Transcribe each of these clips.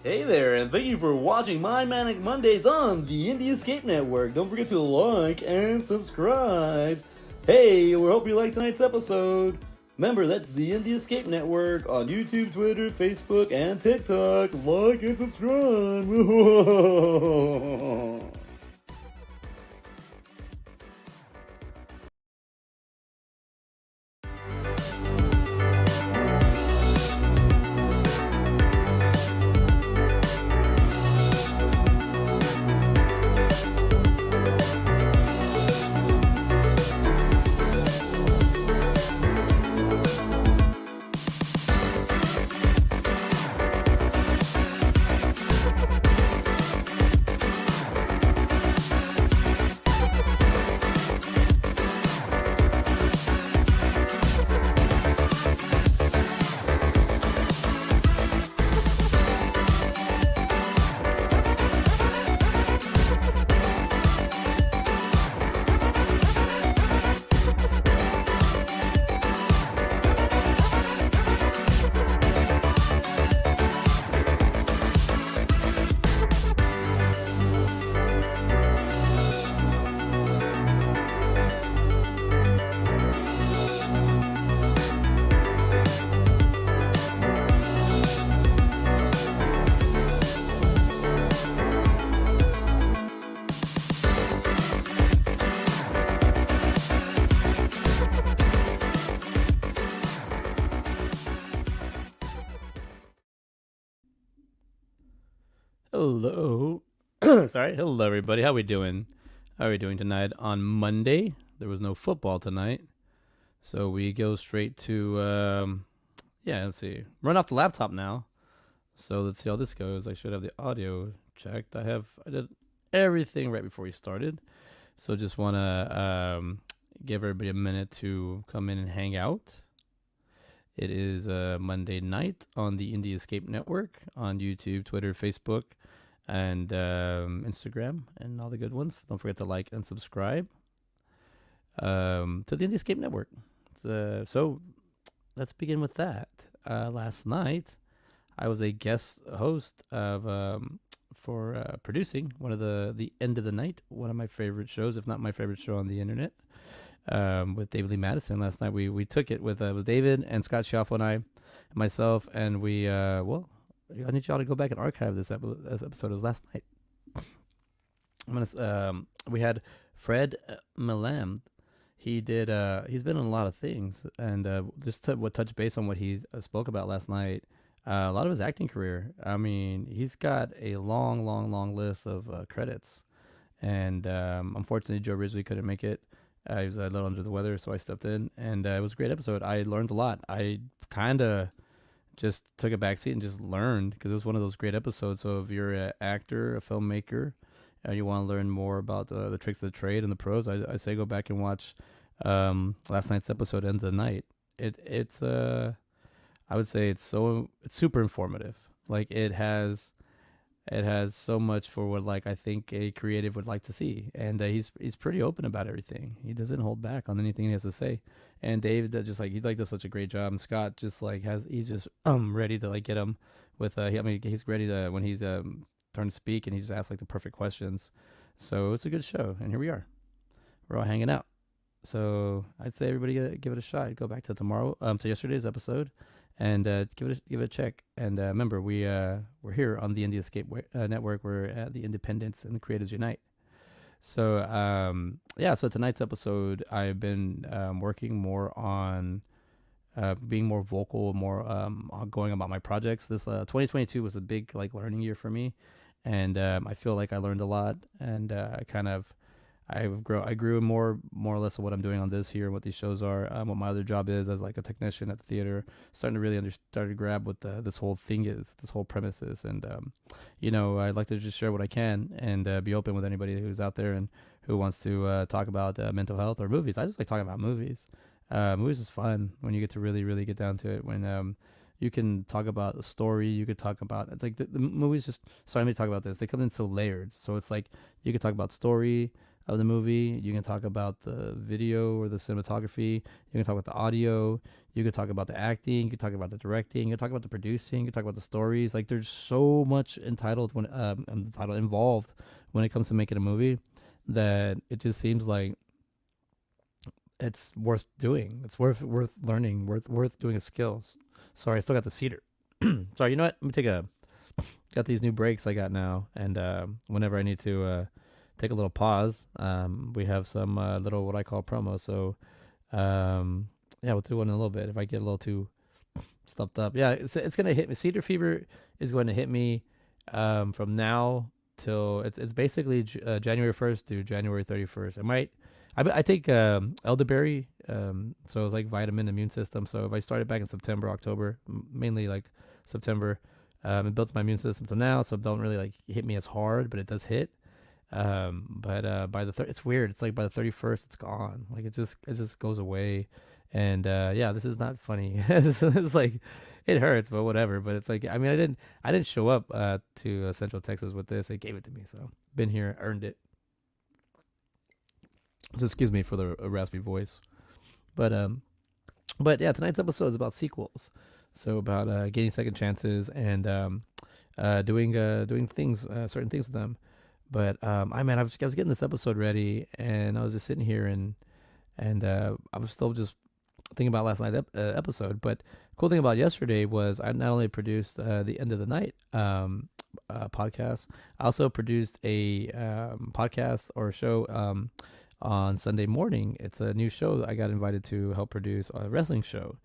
Hey there, and thank you for watching My Manic Mondayz on the Indie Escape Network. Don't forget to like and subscribe. Hey, we hope you liked tonight's episode. Remember, that's the Indie Escape Network on YouTube, Twitter, Facebook, and TikTok. Like and subscribe. Hello. Sorry. Hello, everybody. How we doing? How are we doing tonight on Monday? There was no football tonight. So we go straight to, let's see. Run off the laptop now. So let's see how this goes. I should have the audio checked. I did everything right before we started. So just want to give everybody a minute to come in and hang out. It is Monday night on the Indie Escape Network on YouTube, Twitter, Facebook, and Instagram, and all the good ones. Don't forget to like and subscribe to the Indie Escape Network. So let's begin with that. Last night, I was a guest host of for producing one of the End of the Night, one of my favorite shows, if not my favorite show on the internet. With David Lee Madison last night. We took it with David and Scott Schiaffo and I, and myself, and we I need y'all to go back and archive this episode. It was last night. We had Fred Milam. He did. He's been in a lot of things, and just to touch base on what he spoke about last night. A lot of his acting career. I mean, he's got a long list of credits, and unfortunately, Joe Ridgely couldn't make it. I was a little under the weather, so I stepped in, and it was a great episode. I learned a lot. I kind of just took a back seat and just learned, because it was one of those great episodes. So if you're an actor, a filmmaker, and you want to learn more about the tricks of the trade and the pros, I say go back and watch last night's episode, End of the Night. It's I would say it's super informative. Like it has so much for what I think a creative would like to see, and he's pretty open about everything. He doesn't hold back on anything he has to say. And Dave just he does such a great job, and Scott just he's just ready to get him with he's ready to when he's turn to speak, and he just asks the perfect questions. So it's a good show, and here we are. We're all hanging out. So I'd say everybody give it a shot. Go back to to yesterday's episode, and give it a check. And remember, we're here on the Indie Escape Network. We're at the Independents and the Creatives Unite. So so tonight's episode, I've been working more on being more vocal, more going about my projects. This 2022 was a big learning year for me, and I feel like I learned a lot, and I grew more or less of what I'm doing on this here, what these shows are, what my other job is as a technician at the theater. Starting to really start to grab what this whole thing is, this whole premise is, and I'd like to just share what I can and be open with anybody who's out there and who wants to talk about mental health or movies. I just like talking about movies. Movies is fun when you get to really get down to it. When you can talk about the story, you could talk about it's the movies. Just sorry, let me talk about this. They come in so layered, so it's you could talk about story. of the movie. You can talk about the video or the cinematography. You can talk about the audio. You can talk about the acting. You can talk about the directing. You can talk about the producing. You can talk about the stories. Like there's so much entitled involved when it comes to making a movie that it just seems like it's worth doing. It's worth learning. Worth doing a skill. Sorry, I still got the cedar. Sorry, you know what? Let me got these new breaks I got now, and whenever I need to take a little pause, we have some little what I call promos. So yeah, we'll do one in a little bit if I get a little too stuffed up. Yeah, it's gonna hit me. Cedar fever is going to hit me from now till it's basically January 1st to January 31st. I take elderberry, so it's like vitamin immune system. So if I started back in September, October, mainly like September, it builds my immune system till now, so it don't really like hit me as hard, but it does hit. But by it's weird. It's like by the 31st, it's gone. Like it just goes away. And yeah, this is not funny. It's like it hurts, but whatever. But it's like I mean, I didn't show up to Central Texas with this. They gave it to me, so been here, earned it. So excuse me for the raspy voice, but yeah, tonight's episode is about sequels, so about getting second chances and doing things, certain things with them. But I was getting this episode ready, and I was just sitting here and I was still just thinking about last night's episode. But cool thing about yesterday was I not only produced the End of the Night podcast, I also produced a podcast or show on Sunday morning. It's a new show that I got invited to help produce, a wrestling show,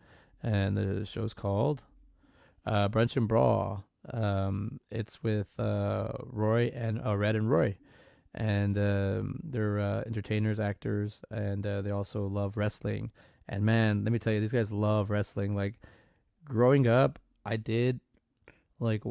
and the show's called Brunch and Brawl. It's with Roy and Red and Roy, and they're entertainers, actors, and they also love wrestling. And man, let me tell you, these guys love wrestling. Like growing up, I did like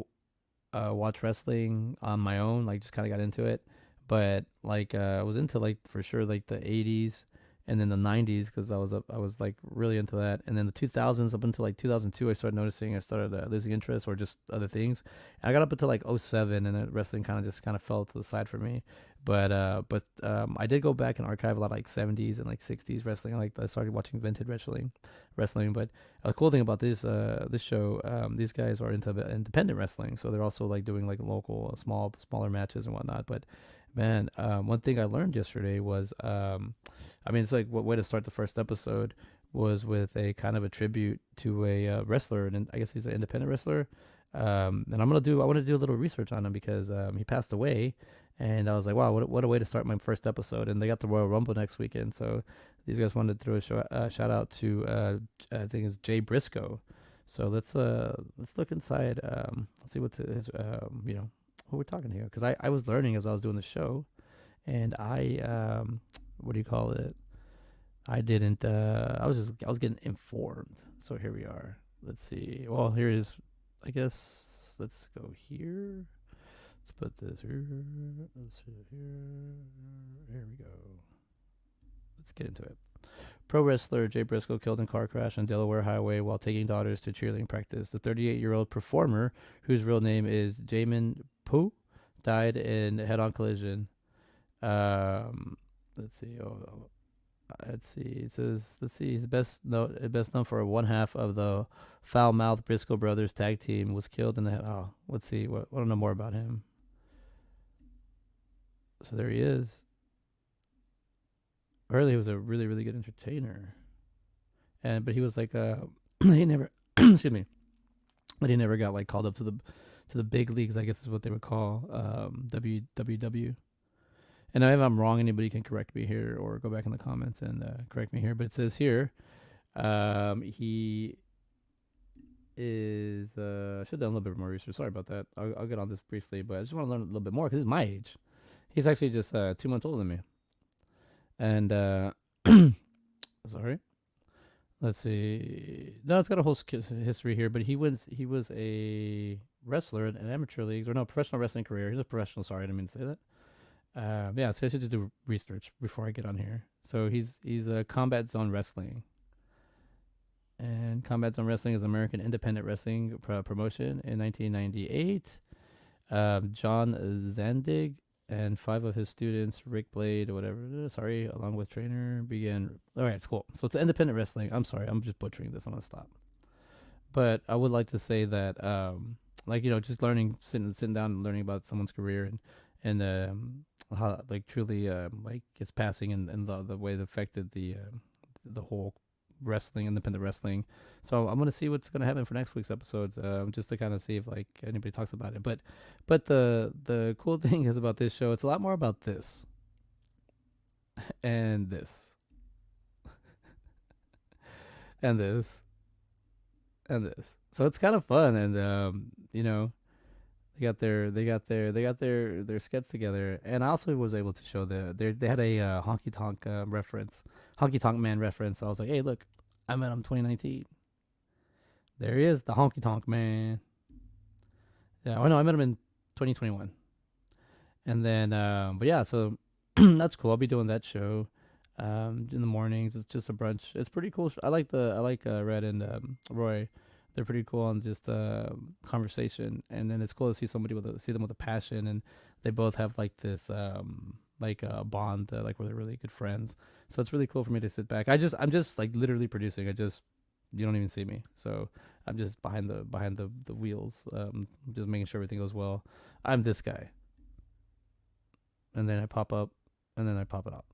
watch wrestling on my own, like just kind of got into it. But like I was into like for sure like the 80s and then the 90s because I was like really into that, and then the 2000s up until like 2002 I started losing interest or just other things. And I got up until like '07, and then wrestling kind of fell to the side for me. But I did go back and archive a lot of like 70s and like 60s wrestling. Like I started watching vintage wrestling. But a cool thing about this show, these guys are into independent wrestling, so they're also like doing like local smaller matches and whatnot. But man, one thing I learned yesterday was, it's like what way to start the first episode was with a kind of a tribute to a wrestler, and I guess he's an independent wrestler. And I want to do a little research on him because he passed away, and I was like, wow, what a way to start my first episode. And they got the Royal Rumble next weekend, so these guys wanted to throw a shout out to I think it's Jay Briscoe. So let's look inside. Let's see what his who we're talking here, because I was learning as I was doing the show, and I what do you call it? I didn't. I was getting informed. So here we are. Let's see. Well, here it is. I guess let's go here. Let's put this here. Let's see here. Here we go. Let's get into it. Pro wrestler Jay Briscoe killed in car crash on Delaware Highway while taking daughters to cheerleading practice. The 38-year-old performer, whose real name is Jamin Poo, died in a head-on collision. Let's see. Let's see. It says. Let's see. He's best known for one half of the foul-mouthed Briscoe brothers tag team. Was killed in the head. Oh, let's see. I don't know more about him. So there he is. Earlier, he was a really, really good entertainer, but he was like he never excuse me, but he never got like called up to the big leagues, I guess is what they would call WWW. And if I'm wrong, anybody can correct me here or go back in the comments and correct me here. But it says here he is should have done a little bit more research. Sorry about that. I'll get on this briefly, but I just want to learn a little bit more because he's my age. He's actually just 2 months older than me. And sorry, let's see. No, it's got a whole history here, but he was a wrestler in amateur leagues, or no, professional wrestling career. He's a professional. Sorry, I didn't mean to say that. Yeah, so I should just do research before I get on here. So he's a Combat Zone Wrestling, and Combat Zone Wrestling is an American independent wrestling promotion in 1998. John Zandig and 5 of his students, Rick Blade or whatever, sorry, along with trainer, began. All right, it's cool. So it's independent wrestling. I'm sorry, I'm just butchering this. I'm gonna stop. But I would like to say that, like just learning, sitting down and learning about someone's career and how like truly like it's passing and the way it affected the whole wrestling, independent wrestling. So I'm gonna see what's gonna happen for next week's episodes, just to kind of see if like anybody talks about it. But the cool thing is about this show, it's a lot more about this and this and this and this. So it's kind of fun, and they got their skits together, and I also was able to show they had a honky tonk reference, honky tonk man reference. So I was like, hey, look, I met him 2019. There he is, the honky tonk man. Yeah, oh no, I met him in 2021, and then but yeah, so that's cool. I'll be doing that show in the mornings. It's just a brunch. It's pretty cool. I like Red and Roy. They're pretty cool on just conversation, and then it's cool to see see them with a passion, and they both have like this like a bond, like where they're really good friends. So it's really cool for me to sit back. I'm just like literally producing. You don't even see me, so I'm just behind the wheels, just making sure everything goes well. I'm this guy, and then I pop up, and then I pop it up.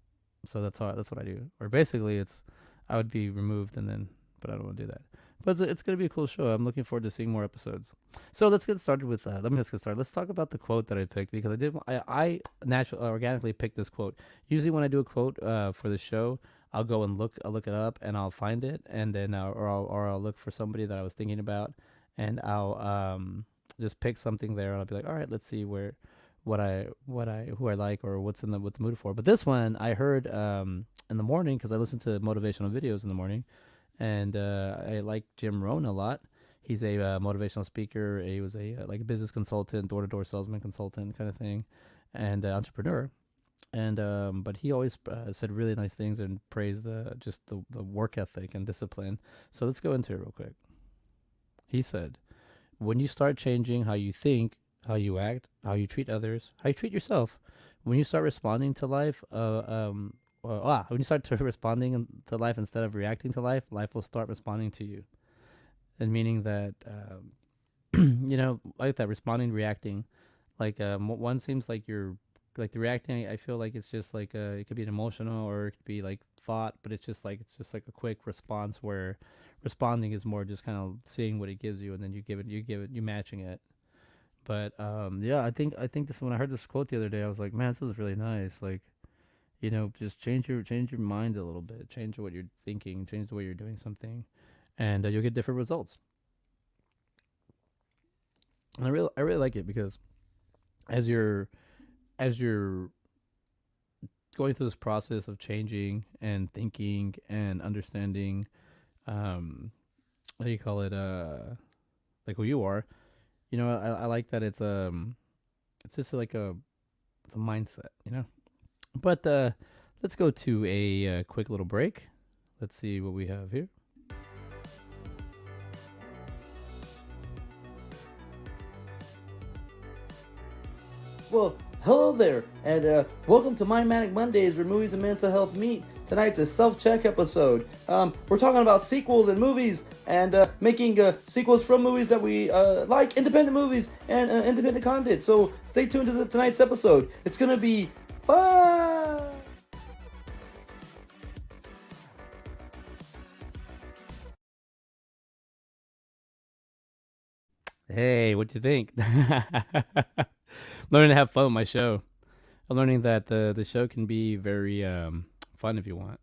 So that's what I do. Or basically, I would be removed, but I don't want to do that. But it's going to be a cool show. I'm looking forward to seeing more episodes. So let's get started with. Let's get started. Let's talk about the quote that I picked, because I naturally organically picked this quote. Usually when I do a quote for the show, I'll go and I'll look it up and I'll find it, and then I'll look for somebody that I was thinking about, and I'll just pick something there, and I'll be like, all right, let's see who I like, or what's in with the mood for. But this one I heard in the morning, because I listen to motivational videos in the morning, and I like Jim Rohn a lot. He's a motivational speaker. He was a like a business consultant, door-to-door salesman consultant kind of thing, and entrepreneur. And but he always said really nice things and praised the work ethic and discipline. So let's go into it real quick. He said, when you start changing how you think, how you act, how you treat others, how you treat yourself, when you start responding to life, when you start responding to life instead of reacting to life, life will start responding to you. And meaning that, like that, responding, reacting. Like one seems like you're like the reacting. I feel like it's just like it could be an emotional, or it could be like thought, but it's just like a quick response, where responding is more just kind of seeing what it gives you, and then you matching it. But yeah, I think this, when I heard this quote the other day, I was like, man, this was really nice. Like, just change your mind a little bit, change what you're thinking, change the way you're doing something, and you'll get different results. And I really like it, because as you're going through this process of changing and thinking and understanding, what do you call it, like who you are, I like that it's just like it's a mindset. But let's go to a quick little break. Let's see what we have here. Well, hello there, and welcome to My Manic Mondayz, where movies and mental health meet. Tonight's a self-check episode. We're talking about sequels and movies, and making sequels from movies that we like, independent movies and independent content. So stay tuned to tonight's episode. It's gonna be fun. Hey, what do you think? Learning to have fun with my show. I'm learning that the show can be very fun if you want,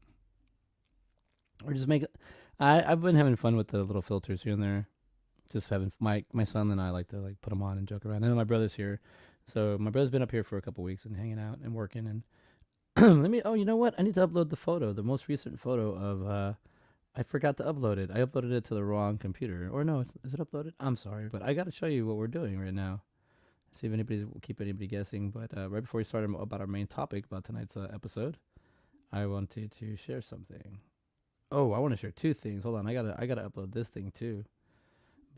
or just make it. I've been having fun with the little filters here and there. Just having my son and I like to like put them on and joke around. I know my brother's here, so my brother's been up here for a couple weeks and hanging out and working. And let me. Oh, you know what? I need to upload the most recent photo of. I forgot to upload it. I uploaded it to the wrong computer. Or no, is it uploaded? I'm sorry, but I got to show you what we're doing right now. See if will keep anybody guessing. But right before we start about our main topic about tonight's episode, I wanted to share something. Oh, I want to share two things. Hold on, I gotta upload this thing too.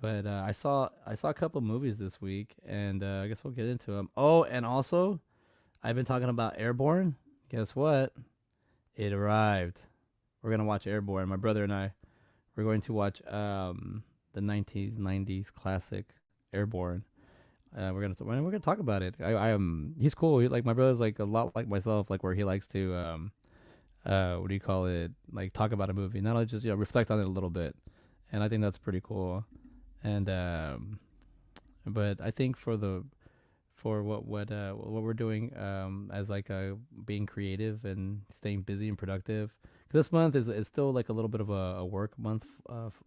But I saw a couple movies this week, and I guess we'll get into them. Oh, and also I've been talking about Airborne. Guess what? It arrived. We're gonna watch Airborne. My brother and I. We're going to watch the 1990s classic Airborne. We're gonna talk about it. I am he's cool. Like my brother's like a lot like myself, like where he likes to what do you call it? Like talk about a movie, not only just reflect on it a little bit, and I think that's pretty cool. And but I think for what we're doing as like being creative and staying busy and productive. 'Cause this month is still like a little bit of a work month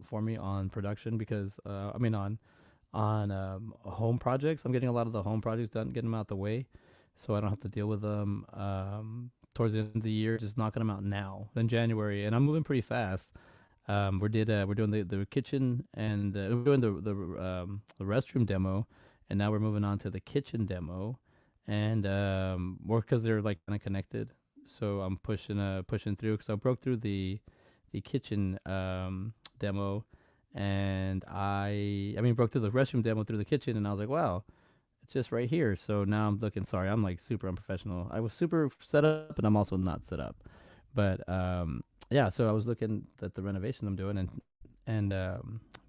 for me on production because I mean on home projects. I'm getting a lot of the home projects done, getting them out the way, so I don't have to deal with them towards the end of the year. Just knocking them out now, in January, and I'm moving pretty fast. We're doing the kitchen and we're doing the restroom demo, and now we're moving on to the kitchen demo, and more because they're like kind of connected. So I'm pushing through because I broke through the kitchen demo, and I mean broke through the restroom demo through the kitchen, and I was like, wow, it's just right here. So now I'm looking. Sorry, I'm like super unprofessional. I was super set up, and I'm also not set up. But yeah, so I was looking at the renovation I'm doing, and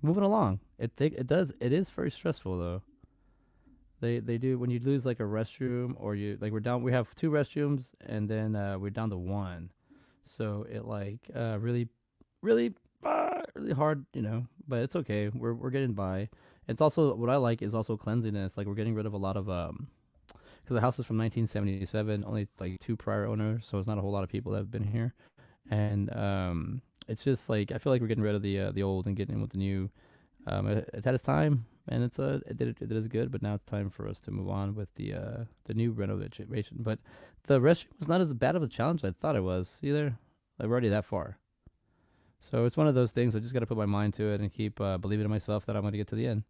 moving along. It is very stressful though. They do when you lose like a restroom or you like we have two restrooms and then we're down to one, so it like really really hard, but it's okay. We're getting by. It's also what I like is also cleanliness. Like we're getting rid of a lot of because the house is from 1977, only like two prior owners, so it's not a whole lot of people that have been here, and it's just like I feel like we're getting rid of the old and getting in with the new. It had its time, and it is good, but now it's time for us to move on with the new renovation. But the restroom was not as bad of a challenge as I thought it was either. Like, we're already that far, so it's one of those things. I just got to put my mind to it and keep believing in myself that I'm going to get to the end.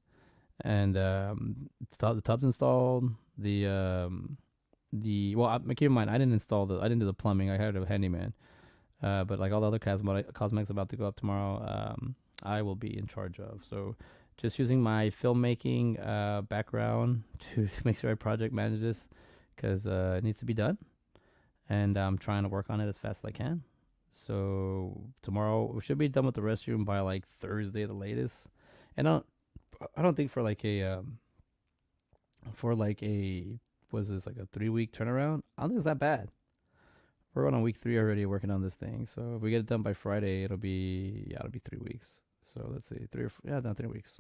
And the tub's installed. Keep in mind, I didn't do the plumbing. I hired a handyman. But like all the other cosmetics about to go up tomorrow, I will be in charge of. So just using my filmmaking background to make sure I project manage this because it needs to be done. And I'm trying to work on it as fast as I can. So tomorrow we should be done with the restroom by like Thursday at the latest. And I don't think for like a was this like a 3 week turnaround? I don't think it's that bad. We're on week 3 already working on this thing. So if we get it done by Friday, it'll be 3 weeks. So let's see, 3 weeks.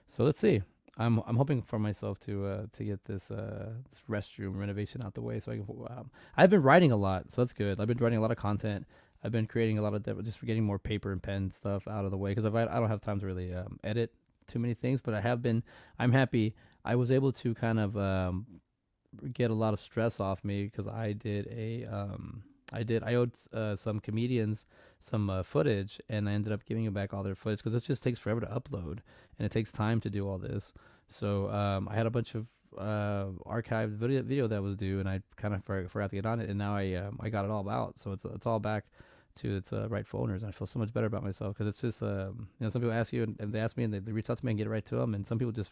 So let's see. I'm hoping for myself to get this restroom renovation out the way. So I can. I've been writing a lot, so that's good. I've been writing a lot of content. I've been creating a lot of just for getting more paper and pen stuff out of the way because I don't have time to really edit too many things. But I have been. I'm happy. I was able to kind of get a lot of stress off me because I owed some comedians some footage, and I ended up giving them back all their footage because it just takes forever to upload and it takes time to do all this. So I had a bunch of archived video that was due, and I kind of forgot to get on it, and now I got it all out, so it's all back to its rightful owners, and I feel so much better about myself because it's just some people ask you and they ask me and they reach out to me and get it right to them, and some people just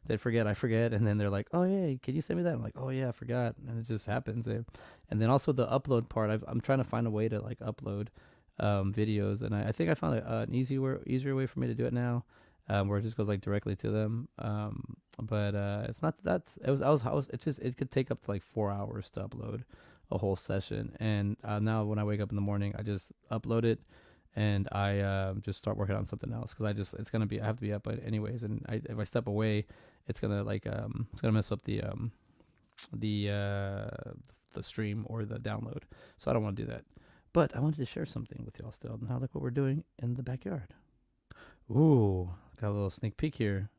they forget, I forget, and then they're like, oh yeah, can you send me that? I'm like, oh yeah, I forgot, and it just happens. And then also the upload part, I'm trying to find a way to like upload videos, and I think I found an easier way for me to do it now, where it just goes like directly to them. But it's not that it could take up to like 4 hours to upload a whole session, and now when I wake up in the morning, I just upload it, and I just start working on something else because I have to be up anyways, and if I step away, it's gonna mess up the stream or the download, so I don't want to do that. But I wanted to share something with y'all still. Now look what we're doing in the backyard. Ooh, got a little sneak peek here.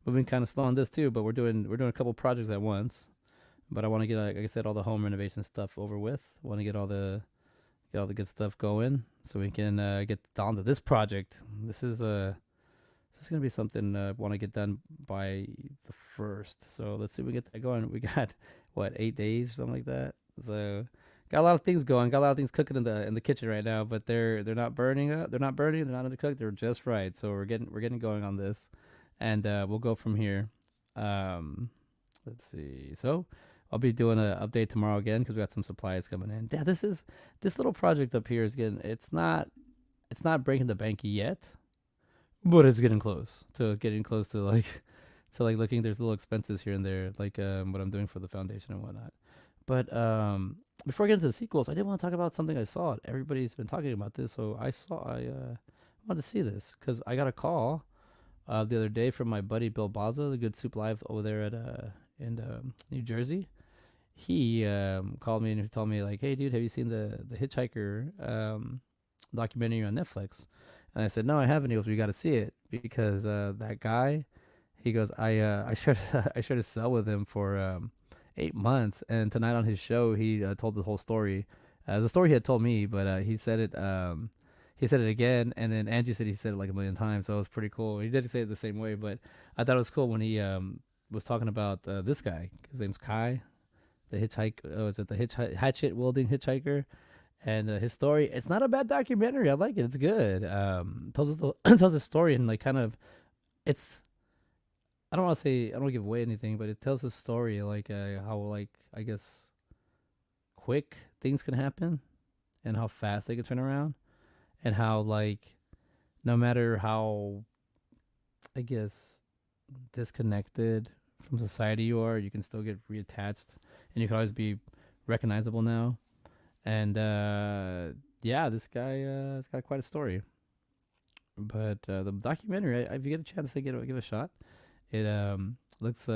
Moving kind of slow on this too, but we're doing a couple projects at once. But I want to get, like I said, all the home renovation stuff over with. Want to get all the good stuff going so we can get down to this project. This is gonna be something I want to get done by the 1st. So let's see if we get that going. We got what 8 days or something like that. So got a lot of things going. Got a lot of things cooking in the kitchen right now. But they're not burning up. They're not burning. They're not undercooked. They're just right. So we're getting going on this, and we'll go from here. Let's see. So I'll be doing an update tomorrow again because we got some supplies coming in. Yeah, this little project up here is getting it's not breaking the bank yet, but it's getting close to like to like looking. There's little expenses here and there, like what I'm doing for the foundation and whatnot. But before I get into the sequels, I did want to talk about something I saw. Everybody's been talking about this, so I wanted to see this because I got a call the other day from my buddy Bill Baza, the Good Soup Live over there at in New Jersey. He called me and he told me like, "Hey, dude, have you seen the Hitchhiker documentary on Netflix?" And I said, "No, I haven't." He goes, "We got to see it because that guy." He goes, I shared I shared a cell with him for 8 months, and tonight on his show he told the whole story. It was a story he had told me, but he said it again, and then Angie said he said it like a million times, so it was pretty cool. He didn't say it the same way, but I thought it was cool when he was talking about this guy. His name's Kai, the hitchhike. Was it the hatchet wielding hitchhiker? And his story. It's not a bad documentary. I like it. It's good. Tells us tells a story and like kind of it's I don't want to say I don't want to give away anything, but it tells a story like how like I guess quick things can happen and how fast they can turn around and how like no matter how I guess disconnected from society you are, you can still get reattached and you can always be recognizable now. And yeah, this guy has got quite a story. But the documentary, if you get a chance to give it a shot, it looks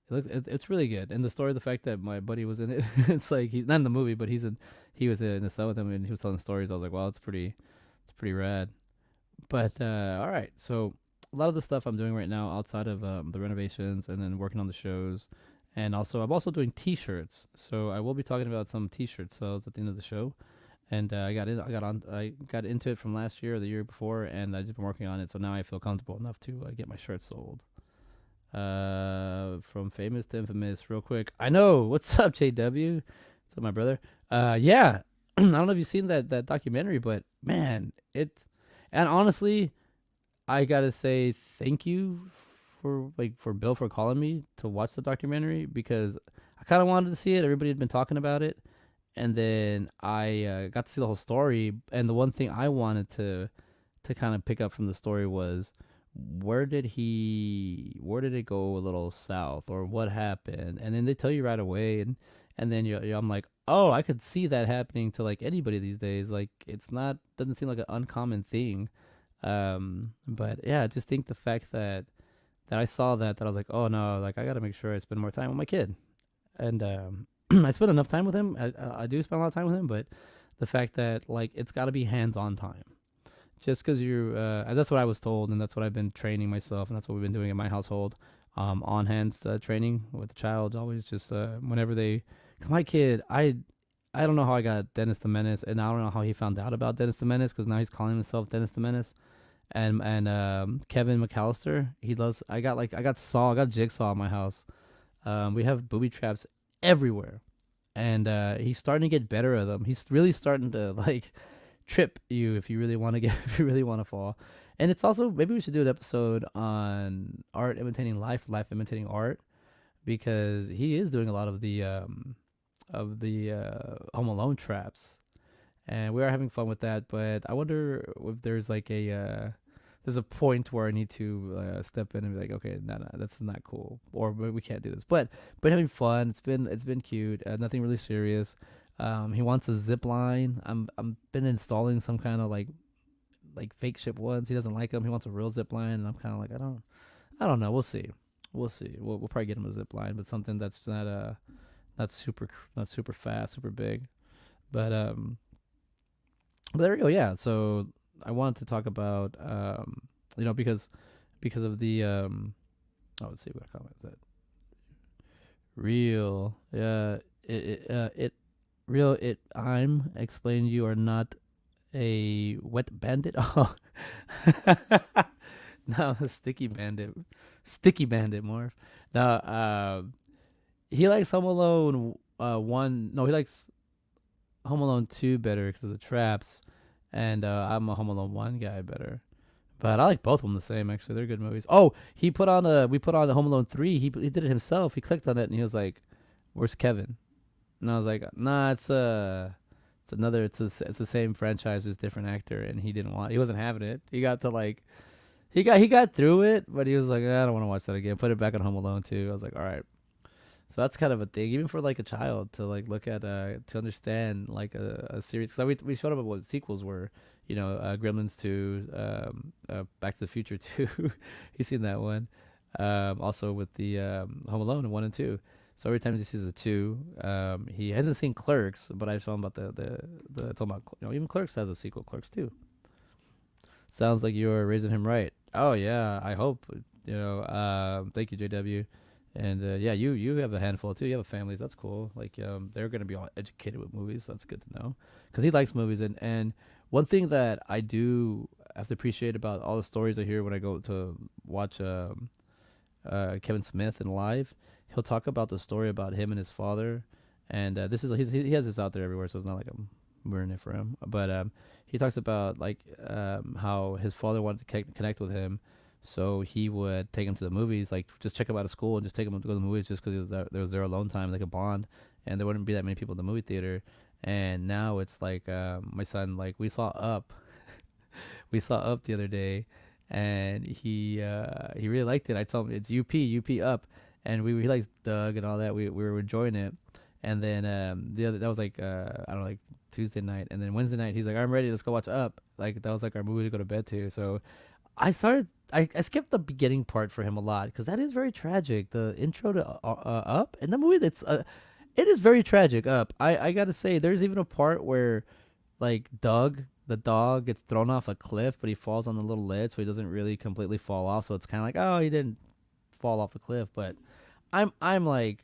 it's really good. And the story, the fact that my buddy was in it, it's like he's not in the movie, but he was in the cell with him and he was telling stories. I was like, wow, it's pretty rad. But all right, so a lot of the stuff I'm doing right now outside of the renovations and then working on the shows, and also I'm also doing T-shirts. So I will be talking about some T-shirt sales at the end of the show. And I got into it from last year or the year before, and I just been working on it. So now I feel comfortable enough to get my shirts sold. From famous to infamous, real quick. I know what's up, JW. What's up, my brother? Yeah. I don't know if you've seen that documentary, but man, and honestly, I gotta say thank you for Bill for calling me to watch the documentary because I kind of wanted to see it. Everybody had been talking about it, and then I got to see the whole story. And the one thing I wanted to kind of pick up from the story was where did it go a little south or what happened? And then they tell you right away, and then I'm like, oh, I could see that happening to like anybody these days. Like it's not doesn't seem like an uncommon thing. But yeah, I just think the fact that I saw that I was like, oh no, like I got to make sure I spend more time with my kid, and I spend enough time with him. I do spend a lot of time with him, but the fact that like it's got to be hands-on time. Just because you, that's what I was told, and that's what I've been training myself, and that's what we've been doing in my household. On hands training with the child, always just whenever they, cause my kid, I don't know how I got Dennis the Menace, and I don't know how he found out about Dennis the Menace, because now he's calling himself Dennis the Menace, and Kevin McAllister, he loves. I got Jigsaw in my house. We have booby traps everywhere, and he's starting to get better at them. He's really starting to like trip you if you really want to get if you really want to fall. And it's also maybe we should do an episode on art imitating life imitating art, because he is doing a lot of the Home Alone traps, and we are having fun with that. But I wonder if there's like there's a point where I need to step in and be like, okay, no, that's not cool, or we can't do this. But having fun. It's been cute. Nothing really serious. He wants a zip line. I'm been installing some kind of like fake ship ones. He doesn't like them. He wants a real zip line, and I'm kind of like I don't know. We'll see. We'll see. We'll probably get him a zip line, but something that's not super fast, super big. But there we go. Yeah. So I wanted to talk about because of the oh, let's see what comment is that. Real. Yeah. It real it I'm explaining you are not a wet bandit. Oh. No, a sticky bandit. Sticky bandit morph. No, he likes Home Alone 1. No, he likes Home Alone 2 better because of the traps, and I'm a Home Alone 1 guy better. But I like both of them the same. Actually, they're good movies. Oh, we put on the Home Alone 3. He did it himself. He clicked on it and he was like, "Where's Kevin?" And I was like, "Nah, it's another. It's the same franchise, just different actor." And he wasn't having it. He got to like he got through it, but he was like, "I don't want to watch that again." Put it back on Home Alone 2. I was like, "All right." So that's kind of a thing, even for like a child to like look at to understand like a series. Cause we showed up what sequels were, Gremlins 2, Back to the Future 2. He's seen that one. Also with the Home Alone 1 and 2. So every time he sees a 2, he hasn't seen Clerks, but I saw him about the talking about even Clerks has a sequel, Clerks 2. Sounds like you're raising him right. Oh yeah, I hope. Thank you, JW. And yeah, you have a handful too. You have a family. That's cool. Like they're gonna be all educated with movies. So that's good to know. Because he likes movies. And one thing that I do have to appreciate about all the stories I hear when I go to watch Kevin Smith in live, he'll talk about the story about him and his father. And he has this out there everywhere, so it's not like I'm ruining it for him. But he talks about like how his father wanted to connect with him. So he would take him to the movies, like just check him out of school and just take him to go to the movies just because there was their alone time, like a bond, and there wouldn't be that many people in the movie theater. And now it's like my son, like we saw Up, we saw Up the other day, and he really liked it. I told him it's UP Up, and he likes Doug and all that. We were enjoying it, and then that was like I don't know, like Tuesday night, and then Wednesday night he's like, I'm ready, let's go watch Up. Like that was like our movie to go to bed to. So I skipped the beginning part for him a lot because that is very tragic. The intro to Up and the movie it is very tragic. Up. I gotta say, there's even a part where like Doug, the dog, gets thrown off a cliff, but he falls on the little ledge, so he doesn't really completely fall off. So it's kind of like, oh, he didn't fall off a cliff. But I'm like,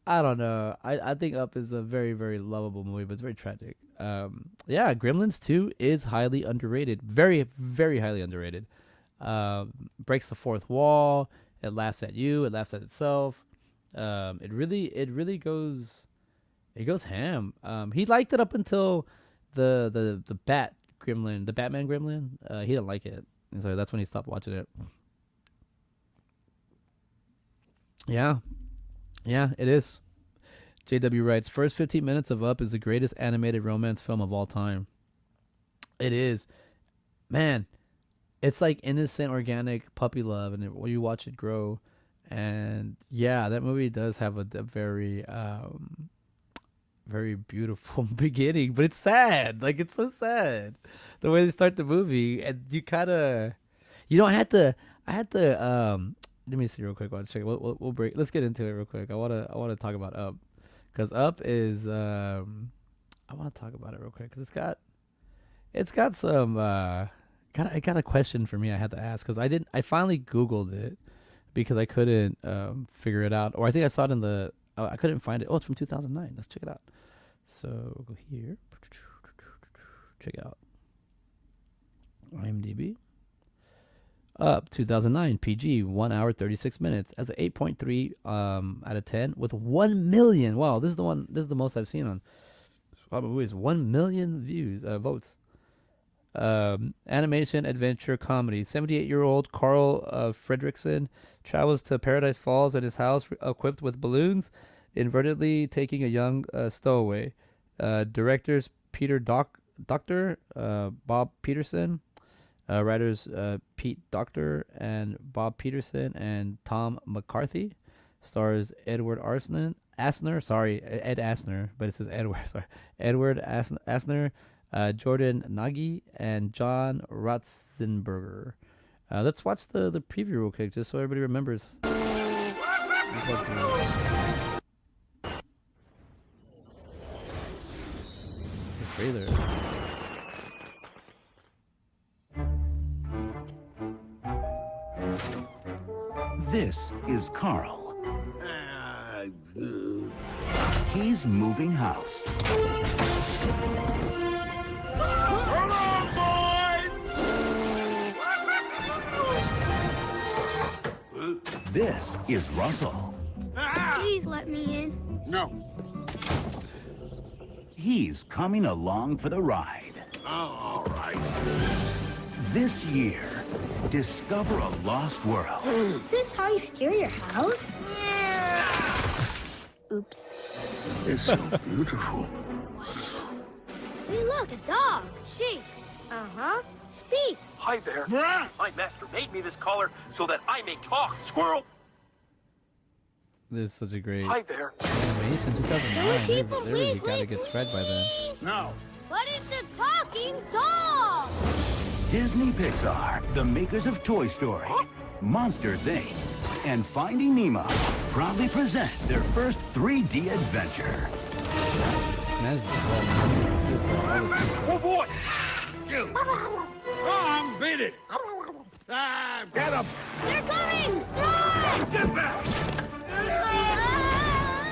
I don't know. I think Up is a very, very lovable movie, but it's very tragic. Yeah, Gremlins 2 is highly underrated. Very, very highly underrated. Breaks the fourth wall. It laughs at you. It laughs at itself. It really goes ham. He liked it up until the Batman Gremlin. He didn't like it, and so that's when he stopped watching it. Yeah, it is. JW writes, first 15 minutes of Up is the greatest animated romance film of all time. It is. Man, it's like innocent, organic puppy love, and when you watch it grow. And yeah, that movie does have a very, very beautiful beginning, but it's sad. Like, it's so sad. The way they start the movie, and you don't have to, let me see real quick. Check. We'll break. Let's get into it real quick. I wanna talk about Up. Because Up is, I want to talk about it real quick because it's got some, got a question for me I had to ask because I finally Googled it because I couldn't figure it out, or I think I saw it I couldn't find it. Oh, it's from 2009. Let's check it out. So we'll go here, check it out. IMDb. Up 2009 PG 1 hour 36 minutes as an 8.3 out of 10 with 1 million. Wow, this is the most I've seen on movies. 1 million votes. Animation adventure comedy. 78-year-old Carl Fredrickson travels to Paradise Falls in his house equipped with balloons, inadvertently taking a young stowaway. Directors Peter Doctor, Bob Peterson. Writers Pete Docter and Bob Peterson and Tom McCarthy. Stars Edward Asner. Sorry, Ed Asner, but it says Edward. Sorry, Edward Asner, Jordan Nagy, and John Ratzenberger. Let's watch the preview real quick, just so everybody remembers. The trailer. This is Carl. He's moving house. Come on, boys! This is Russell. Please let me in. No. He's coming along for the ride. All right. This year, discover a lost world. Is this how you steer your house? Oops. It's so beautiful. Hey, look, a dog. Sheep. Uh-huh. Speak. Hi there. My master made me this collar so that I may talk. Squirrel. This is such a great Hi there. animation. 2009. They really gotta get spread by then. No. But it's a talking dog. Disney Pixar, the makers of Toy Story, Monsters, Inc., and Finding Nemo proudly present their first 3D adventure. That's well, Oh boy. Shoot. Come, beat it. Get him. They're coming. Run! Get back.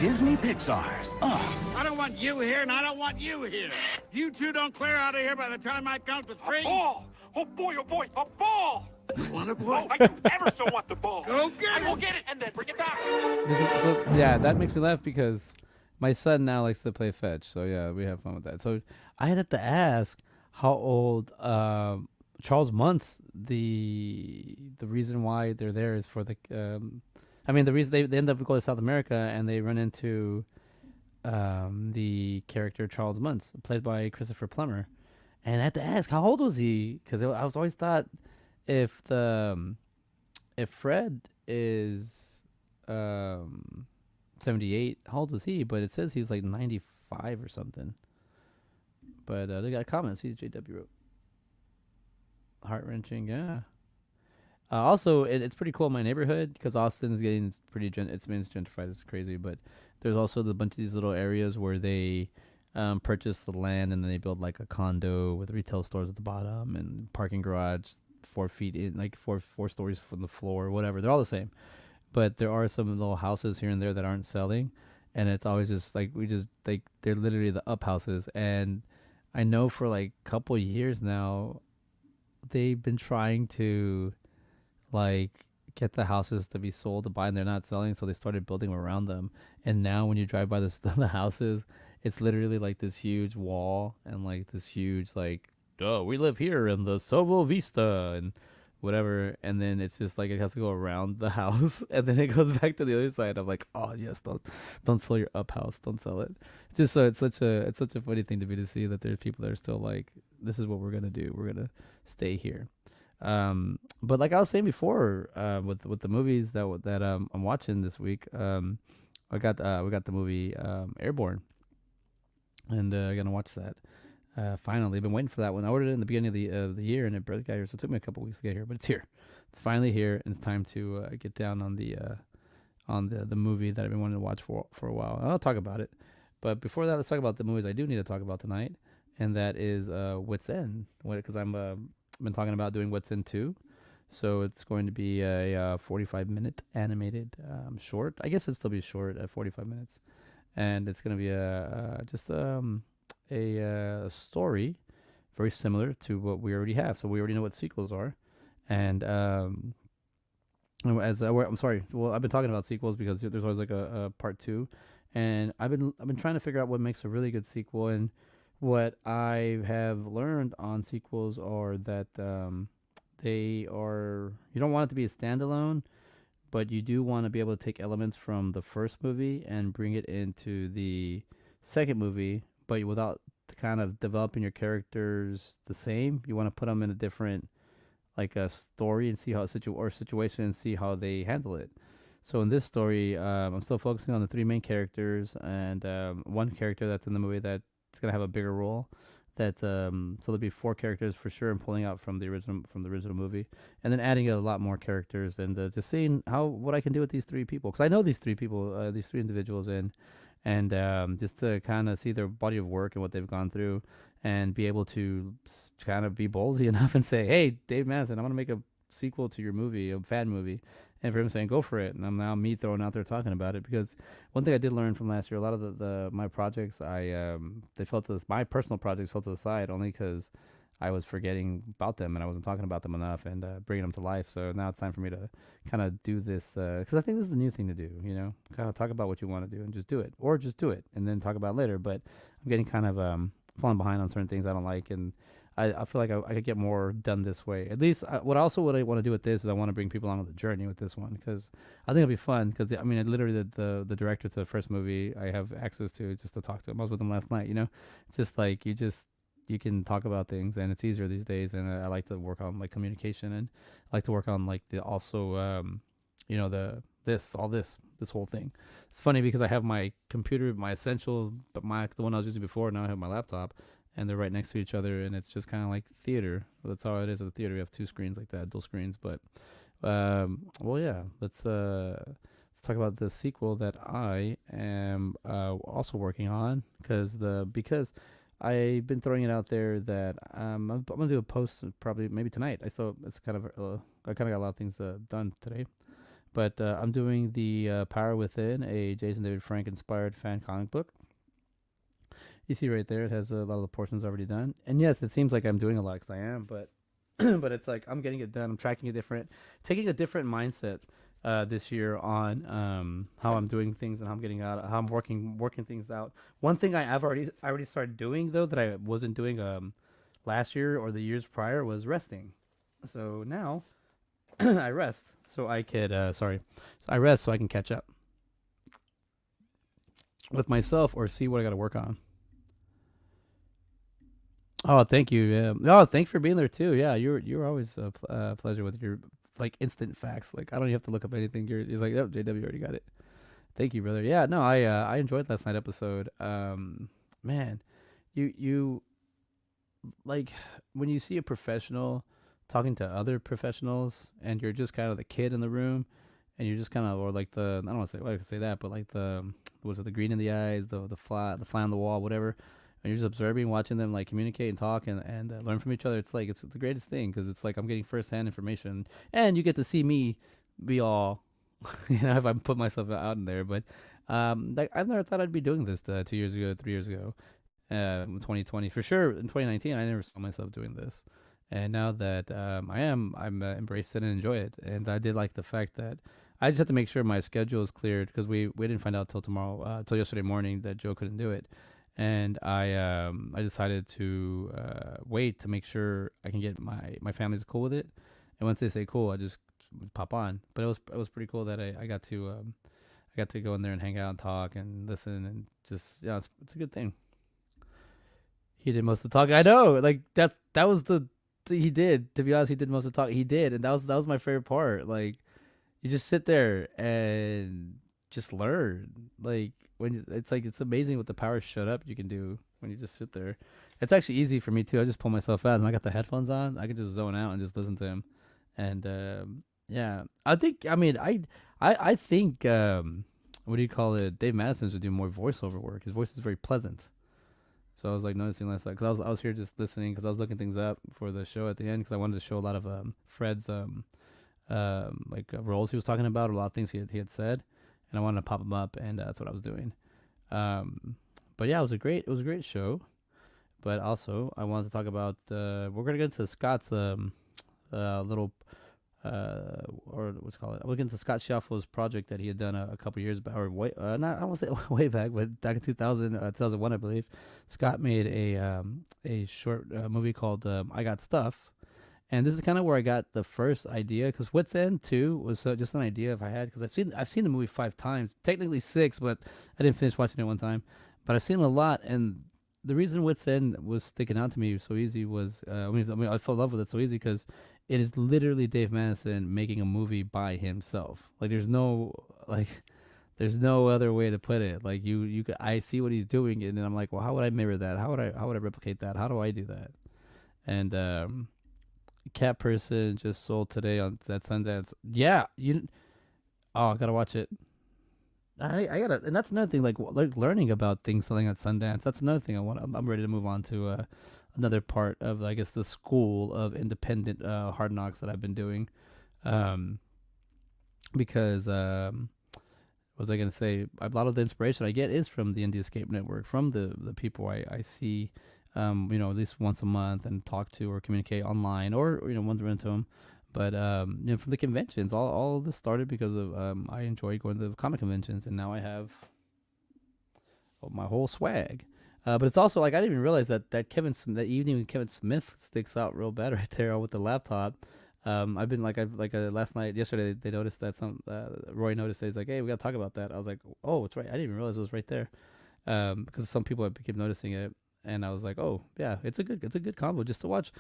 Disney Pixar's Up. I don't want you here, and I don't want you here. If you two don't clear out of here by the time I count to A three, ball. Oh boy, a ball. You want a Oh, ball? I do ever so want the ball. Go get I it. will get it and then bring it back. This is, so yeah, that makes me laugh because my son now likes to play fetch. So yeah, we have fun with that. So I had to ask how old Charles Muntz. The reason why they're there is for the I mean the reason they end up going to South America and they run into the character Charles Muntz, played by Christopher Plummer. And I had to ask, how old was he? Because I was always thought if Fred is 78, how old was he? But it says he was like 95 or something. But they got comments. CJW wrote. Heart-wrenching, yeah. Also, it's pretty cool in my neighborhood because Austin is getting pretty it's gentrified. It's crazy, but there's also a bunch of these little areas where they purchase the land and then they build like a condo with retail stores at the bottom and parking garage 4 feet in, like four stories from the floor, whatever. They're all the same, but there are some little houses here and there that aren't selling, and it's always just like they're literally the up houses. And I know for like a couple years now, they've been trying to like get the houses to be sold to buy, and they're not selling, so they started building around them. And now when you drive by the houses, it's literally like this huge wall and like this huge like, oh, we live here in the Sovo Vista and whatever. And then it's just like it has to go around the house and then it goes back to the other side. I'm like, oh yes, don't sell your up house, don't sell it. Just so it's such a funny thing to see that there's people that are still like, this is what we're gonna do, we're gonna stay here. But like I was saying before, with the movies that I'm watching this week, we got the movie Airborne, and I'm gonna watch that. Finally, I've been waiting for that one. I ordered it in the beginning of the year, and it barely got here, so it took me a couple weeks to get here, but it's here. It's finally here, and it's time to get down on the movie that I've been wanting to watch for a while. I'll talk about it, but before that, let's talk about the movies I do need to talk about tonight, and that is Wits End, because I've been talking about doing Wits End 2. So it's going to be a 45-minute animated short. I guess it'll still be short at 45 minutes, and it's going to be a story very similar to what we already have. So we already know what sequels are, and I'm sorry. Well, I've been talking about sequels because there's always like a part 2, and I've been trying to figure out what makes a really good sequel. And what I have learned on sequels are that you don't want it to be a standalone, but you do want to be able to take elements from the first movie and bring it into the second movie, but without kind of developing your characters the same. You want to put them in a different, like a story, and see how situation and see how they handle it. So in this story, I'm still focusing on the 3 main characters and one character that's in the movie that's gonna have a bigger role. So there'll be 4 characters for sure, and pulling out from the original movie, and then adding a lot more characters, and just seeing what I can do with these 3 people, because I know these 3 people, these 3 individuals, and just to kind of see their body of work and what they've gone through, and be able to kind of be ballsy enough and say, hey, Dave Madison, I want to make a sequel to your movie, a fan movie. And for him saying, go for it. And I'm now me throwing out there talking about it, because one thing I did learn from last year, a lot of my projects, my personal projects fell to the side only because I was forgetting about them and I wasn't talking about them enough and bringing them to life. So now it's time for me to kind of do this, because I think this is the new thing to do, kind of talk about what you want to do and just do it, or just do it and then talk about it later. But I'm getting kind of falling behind on certain things I don't like, and I feel like I could get more done this way. At least what I want to do with this is I want to bring people on with the journey with this one because I think it'll be fun. Because I mean, I literally the director to the first movie I have access to just to talk to him. I was with him last night. You know, it's just like you can talk about things and it's easier these days. And I like to work on like communication and I like to work on like the also you know this whole thing. It's funny because I have my computer, my essential, but the one I was using before. Now I have my laptop and they're right next to each other, and it's just kind of like theater. That's how it is at the theater. We have two screens like that, dual screens. But, well, yeah. Let's talk about the sequel that I am also working on because I've been throwing it out there that I'm gonna do a post probably maybe tonight. I kind of got a lot of things done today, but I'm doing the Power Within, a Jason David Frank inspired fan comic book. You see right there, it has a lot of the portions already done. And yes, it seems like I'm doing a lot because I am, but but it's like I'm getting it done. I'm taking a different mindset this year on how I'm doing things and how I'm getting out, how I'm working things out. One thing I already started doing though that I wasn't doing last year or the years prior was resting. So now I rest so I could I rest so I can catch up with myself or see what I got to work on. Oh, thank you. Yeah. Oh, thanks for being there too. Yeah, you're always a pleasure with your like instant facts. Like I don't even have to look up anything. He's like, oh, JW already got it. Thank you, brother. Yeah, no, I enjoyed last night episode. Man, you like when you see a professional talking to other professionals, and you're just kind of the kid in the room, and you're just kind of or like the I don't want to say well, I could say that, but like the green in the eyes, the fly on the wall, whatever. And you're just observing, watching them like communicate and talk and learn from each other. It's like it's the greatest thing because it's like I'm getting firsthand information, and you get to see me be all, you know, if I put myself out in there. But like I've never thought I'd be doing this 2 years ago, 3 years ago, in 2020 for sure. In 2019, I never saw myself doing this, and now that I'm embraced it and enjoy it. And I did like the fact that I just have to make sure my schedule is cleared because we didn't find out till yesterday morning that Joe couldn't do it. And I decided to wait to make sure I can get my family's cool with it, and once they say cool, I just pop on. But it was pretty cool that I got to go in there and hang out and talk and listen and just it's a good thing. He did most of the talk. I know, like that was he did. To be honest, he did most of the talk. He did, and that was my favorite part. Like you just sit there and just learn. Like it's amazing what the power shut up you can do when you just sit there. It's actually easy for me too. I just pull myself out and I got the headphones on. I can just zone out and just listen to him. And yeah, I think I think what do you call it? Dave Madison should do more voiceover work. His voice is very pleasant. So I was like noticing last night because I was here just listening because I was looking things up for the show at the end because I wanted to show a lot of Fred's roles he was talking about, a lot of things he had said. And I wanted to pop them up, and that's what I was doing. But yeah, it was a great show. But also, I wanted to talk about we're gonna get into Scott's little or what's it called? We're getting into Scott Schiaffo's project that he had done a couple years back, or I don't want to say way back, but back in 2001, I believe. Scott made a short movie called I Got Stuff. And this is kind of where I got the first idea, because Wits End 2 was just an idea if I had, because I've seen the movie 5 times, technically 6, but I didn't finish watching it one time. But I've seen it a lot, and the reason Wits End was sticking out to me so easy was, I fell in love with it so easy because it is literally Dave Madison making a movie by himself. Like there's no other way to put it. Like I see what he's doing, and then I'm like, well, how would I mirror that? How would I replicate that? How do I do that? And Cat Person just sold today on that Sundance. Yeah, I gotta watch it. I gotta, and that's another thing. Like learning about things selling at Sundance. That's another thing I'm ready to move on to another part of I guess the school of independent hard knocks that I've been doing. Because what was I gonna say? A lot of the inspiration I get is from the Indie Escape Network, from the people I see. At least once a month and talk to or communicate online or, once run into them. But, from the conventions, all of this started because of, I enjoy going to the comic conventions, and now I have my whole swag. But it's also like I didn't even realize that that evening with Kevin Smith sticks out real bad right there with the laptop. I've been last night, yesterday, they noticed that Roy noticed that he's like, hey, we gotta talk about that. I was like, oh, it's right. I didn't even realize it was right there. Because some people have keep noticing it, and I was like, oh yeah, it's a good combo just to watch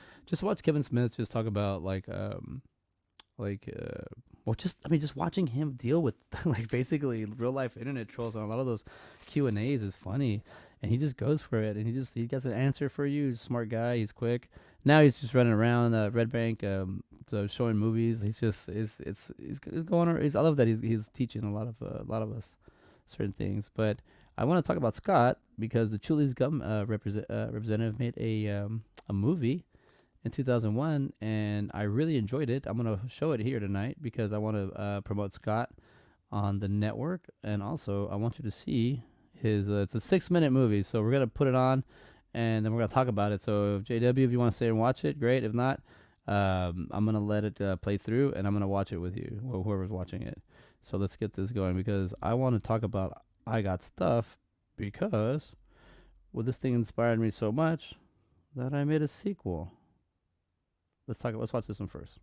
Kevin Smith just talk about just watching him deal with like basically real life internet trolls on a lot of those Q&As is funny, and he just goes for it, and he gets an answer for you. He's a smart guy. He's quick. Now he's just running around Red Bank, so showing movies. He's just he's going. I love that he's teaching a lot of us certain things. But I want to talk about Scott because the Chuli's Gum representative made a movie in 2001, and I really enjoyed it. I'm gonna show it here tonight because I want to promote Scott on the network, and also I want you to see his. It's a 6-minute movie, so we're gonna put it on, and then we're gonna talk about it. So JW, if you want to stay and watch it, great. If not, I'm gonna let it play through, and I'm gonna watch it with you, whoever's watching it. So let's get this going because I want to talk about I Got Stuff because this thing inspired me so much that I made a sequel. Let's watch this one first.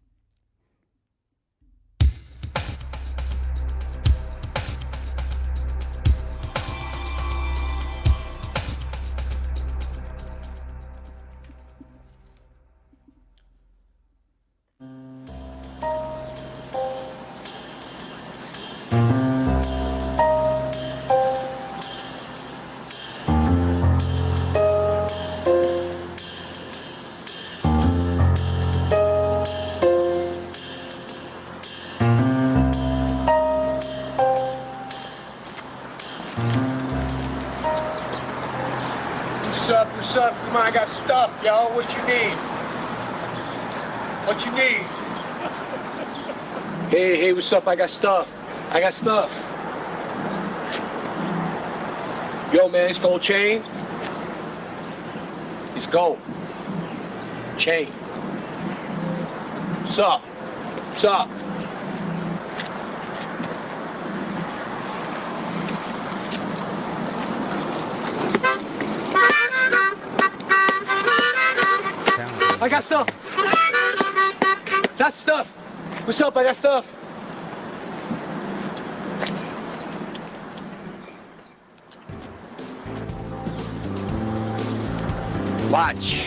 What's up? Come on, I got stuff, yo. What you need? What you need? Hey, what's up? I got stuff. Yo, man, it's gold chain. It's gold. Chain. What's up? I got stuff. That's stuff. What's up? I got stuff. Watch.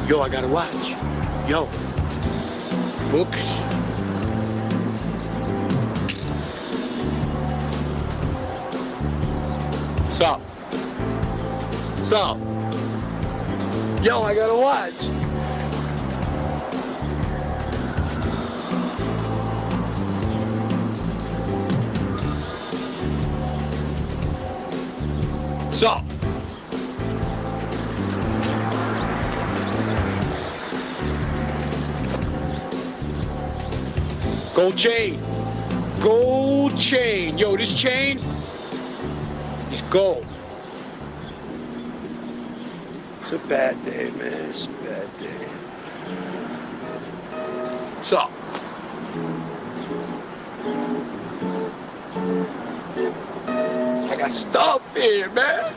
Yo, I got a watch. Yo. Books. So. Yo, I got a watch. So. Gold chain. Yo, this chain is gold. It's a bad day, man. It's a bad day. So. I got stuff here, man.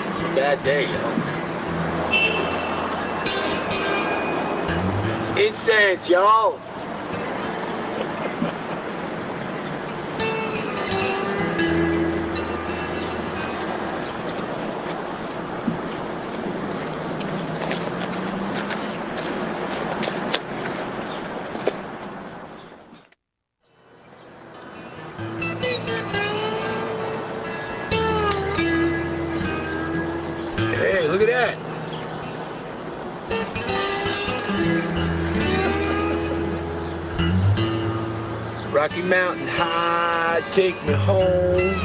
It's a bad day, yo. Incense, yo. Hey, look at that. Rocky Mountain High, take me home.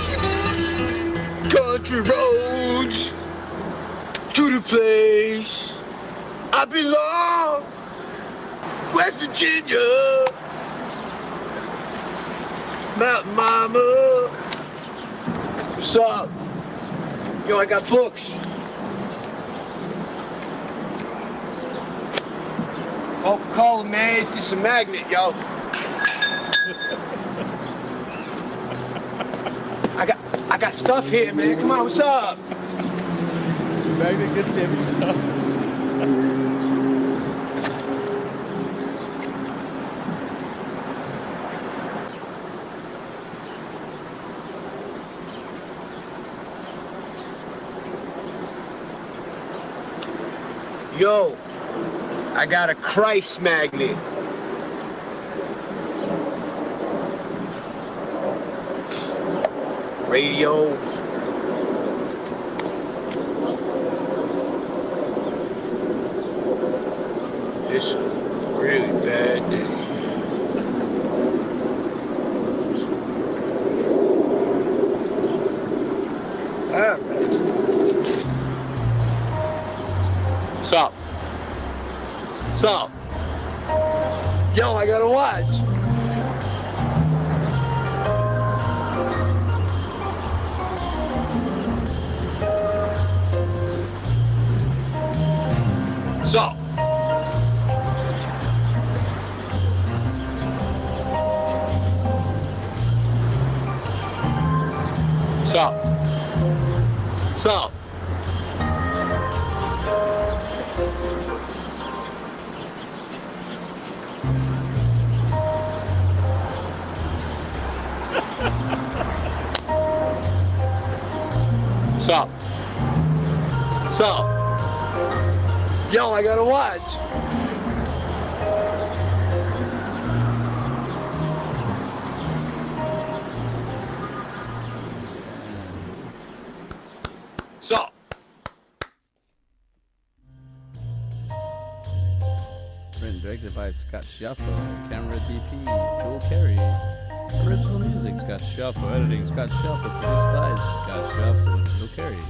Country roads to the place I belong. West Virginia, Mountain Mama. What's up? Yo, I got books. Coca-Cola, man, it's just a magnet, yo. I got stuff here, man. Come on, what's up? Magnet gets to every time. Yo, I got a Christ magnet. Radio. It's a really bad day. Sup? Sup? Yo, I gotta watch. Sup? Sup? Sup? Sup? Sup? Yo, I gotta watch. Sup? Written and directed by Scott Schiaffo. Camera DP, Joel Carey. Original music, Scott Schiaffo. Editing, Scott Schiaffo. Produced by Scott Schiaffo and Joel Carey.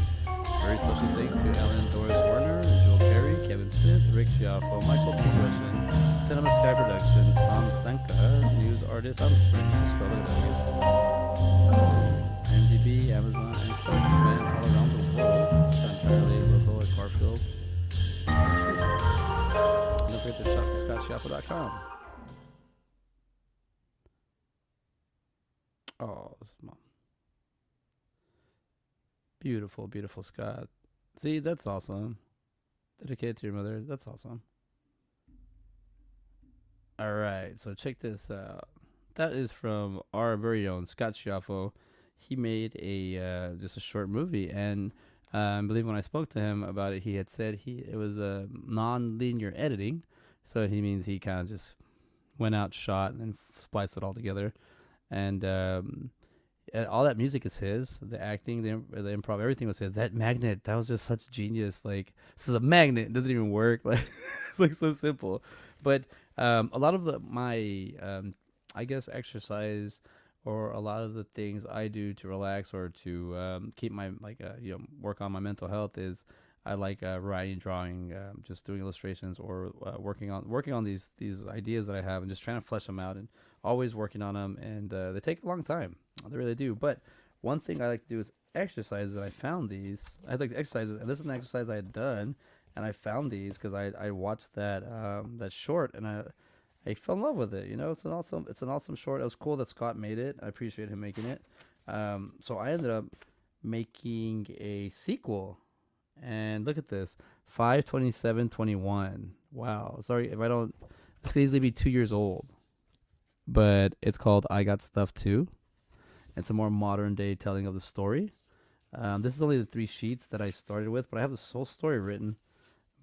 Very special thanks to Ellen Doris Werner, Joel Carey, Kevin Smith, Rick Schiaffo, Michael P. Russian, Cinema Sky Productions, Tom Sanka, news artist, I'm IMDb, Amazon, and Sharks, man, all around the world. Entirely local at Garfield. Don't forget to shop at ScottSchiaffo.com. Oh, this is mom. Beautiful, beautiful Scott. See, that's awesome. Dedicated to your mother. That's awesome. All right, so check this out. That is from our very own Scott Schiaffo. He made a just a short movie, and I believe when I spoke to him about it, he had said it was a non-linear editing. So he means he kind of just went out, shot, and then spliced it all together. And all that music is his. The acting, the improv, everything was his. That magnet, that was just such genius. Like, this is a magnet. It doesn't even work. Like, it's like so simple. But a lot of my I guess exercise, or a lot of the things I do to relax or to keep my work on my mental health is I like writing, drawing, just doing illustrations, or working on these ideas that I have and just trying to flesh them out, and always working on them. And they take a long time. They really do. But one thing I like to do is exercises, and I found these. I like exercises, and this is an exercise I had done, and I found these because I watched that short, and I fell in love with it. You know, it's an awesome short. It was cool that Scott made it. I appreciate him making it. So I ended up making a sequel. And look at this, 5/27/21. Wow. Sorry if I don't. This could easily be 2 years old, but it's called I Got Stuff Too. It's a more modern day telling of the story. This is only the 3 sheets that I started with, but I have this whole story written.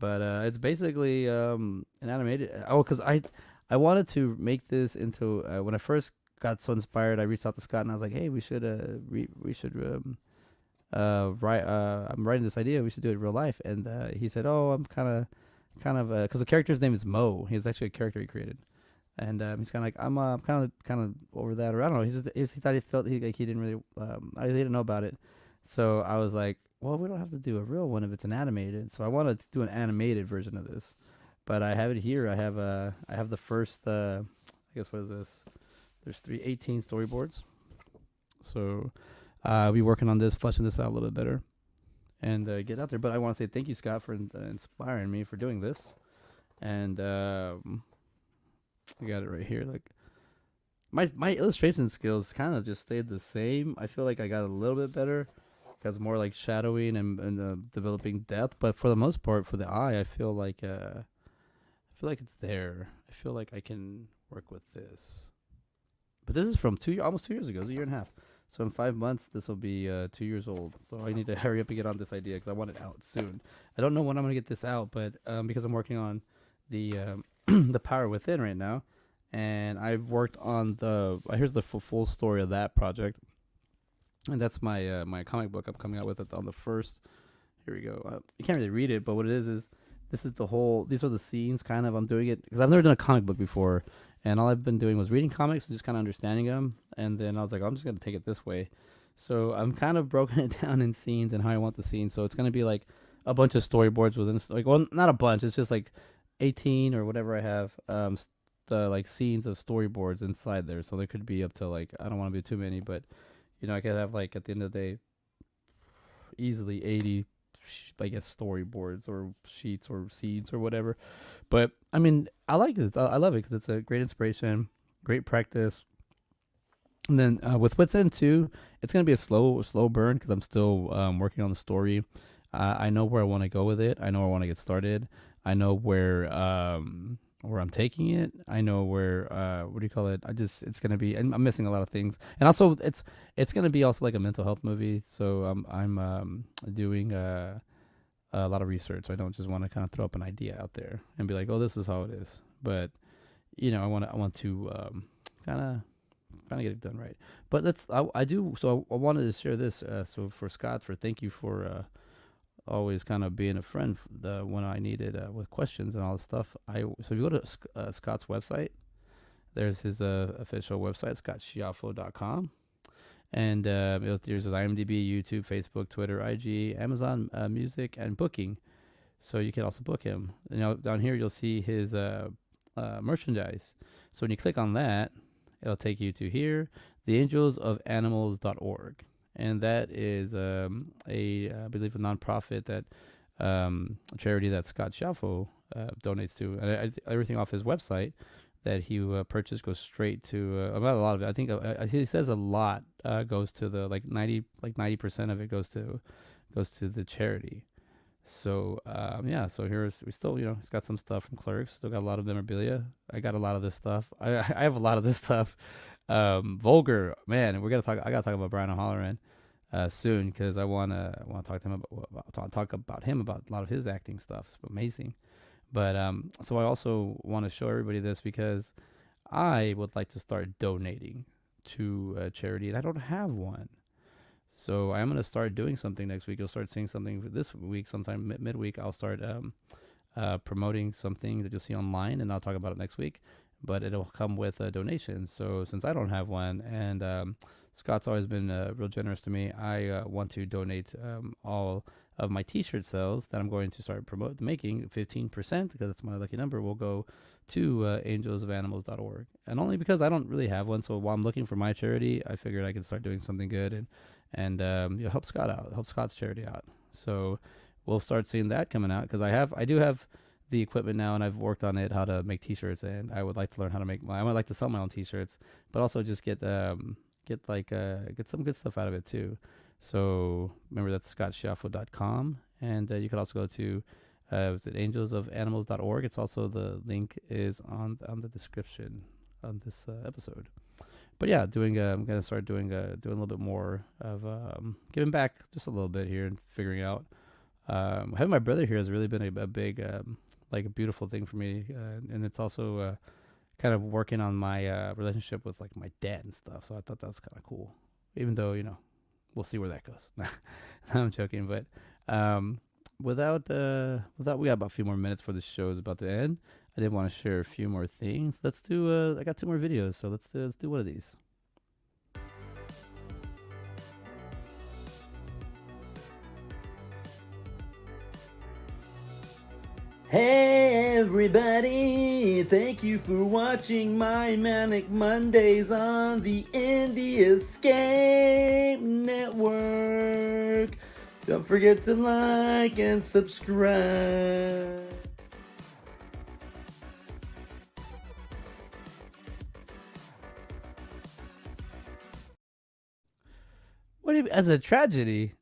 But it's basically an animated. Because I wanted to make this into when I first got so inspired, I reached out to Scott and I was like, hey, we should write. I'm writing this idea. We should do it in real life. And he said, oh, I'm kind of because the character's name is Mo. He's actually a character he created. And he's kind of like, I'm kind of over that, or I don't know. He thought he felt he didn't really, he didn't know about it. So I was like, well, we don't have to do a real one if it's an animated. So I wanted to do an animated version of this, but I have it here. I have the first, I guess, what is this? There's 18 storyboards. So I'll be working on this, fleshing this out a little bit better, and get out there. But I want to say thank you, Scott, for inspiring me for doing this. and I got it right here. Like my illustration skills kind of just stayed the same. I feel like I got a little bit better because more like shadowing and developing depth. But for the most part, for the eye, I feel like it's there. I feel like I can work with this. But this is from almost 2 years ago. It's a year and a half. So in 5 months, this will be 2 years old. So I need to hurry up and get on this idea because I want it out soon. I don't know when I'm gonna get this out, but because I'm working on the the Power Within right now, and I've worked on here's the full story of that project, and that's my my comic book I'm coming out with it on the 1st. Here we go. You can't really read it, but what it is this is these are the scenes kind of. I'm doing it because I've never done a comic book before, and all I've been doing was reading comics and just kind of understanding them. And then I was like, I'm just going to take it this way. So I'm kind of broken it down in scenes and how I want the scenes. So it's going to be like a bunch of storyboards within, like, well, not a bunch. It's just like 18 or whatever I have, the like scenes of storyboards inside there. So there could be up to like, I don't want to be too many, but you know, I could have like at the end of the day, easily 80, I guess, storyboards or sheets or scenes or whatever. But I mean, I like it. I love it because it's a great inspiration, great practice. And then with Wits End 2, it's going to be a slow burn because I'm still working on the story. I know where I want to go with it. I know where I want to get started. I know where I'm taking it. I know where, what do you call it? It's going to be, I'm missing a lot of things. And also it's going to be also like a mental health movie. So I'm doing a lot of research. I don't just want to kind of throw up an idea out there and be like, oh, this is how it is. But, you know, I want to kind of get it done right. But I wanted to share this. So for Scott, thank you for always kind of being a friend when I needed with questions and all this stuff. So if you go to Scott's website, there's his official website, scottschiaffo.com. And there's his IMDb, YouTube, Facebook, Twitter, IG, Amazon Music, and Booking. So you can also book him. You know, down here you'll see his merchandise. So when you click on that, it'll take you to here, theangelsofanimals.org. And that is I believe, a nonprofit that a charity that Scott Schiaffo donates to. And everything off his website that he purchased goes straight to about a lot of it. I think he says a lot goes to the 90% of it goes to the charity. So yeah, so we still, you know, he's got some stuff from Clerks, still got a lot of memorabilia. I got a lot of this stuff. I have a lot of this stuff. Vulgar, man, I gotta talk about Brian O'Halloran soon, because I wanna talk to him about him about a lot of his acting stuff. It's amazing. But so I also want to show everybody this because I would like to start donating to a charity, and I don't have one. So I'm going to start doing something next week. You'll start seeing something this week, sometime midweek. I'll start promoting something that you'll see online, and I'll talk about it next week. But it'll come with donations. So since I don't have one, and Scott's always been real generous to me, I want to donate all of my t-shirt sales that I'm going to start making. 15%, because it's my lucky number, will go to angelsofanimals.org. And only because I don't really have one. So while I'm looking for my charity, I figured I could start doing something good and help Scott out, help Scott's charity out. So we'll start seeing that coming out, because I do have the equipment now, and I've worked on it, how to make t-shirts, and I would like to learn how to I would like to sell my own t-shirts, but also just get some good stuff out of it too. So remember, that's scottschiaffo.com, and you can also go to angelsofanimals.org. It's also, the link is on the description on this episode. But yeah, I'm gonna start doing a little bit more of giving back just a little bit here and figuring out. Having my brother here has really been a big a beautiful thing for me, and it's also kind of working on my relationship with like my dad and stuff. So I thought that was kind of cool, even though, you know, we'll see where that goes. I'm joking, but without we got about a few more minutes for the show is about to end. I did want to share a few more things. Let's do. I got 2 more videos, so let's do one of these. Hey everybody, thank you for watching My Manic Mondayz on the Indie Escape Network. Don't forget to like and subscribe. do you, as a tragedy?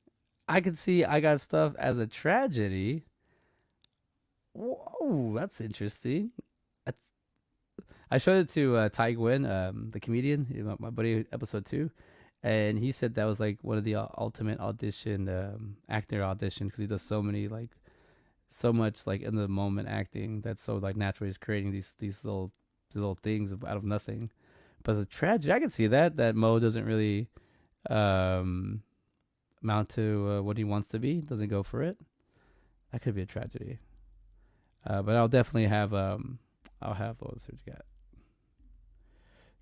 I could see I Got Stuff as a tragedy. Whoa, that's interesting. I, I showed it to Ty Gwynn, the comedian, my buddy, episode 2, and he said that was like one of the ultimate audition, actor audition, because he does so many like so much like in the moment acting that's so like natural. He's creating these little things out of nothing. But as a tragedy, I can see that Mo doesn't really mount to what he wants to be. Doesn't go for it. That could be a tragedy. But I'll definitely have what was it you got?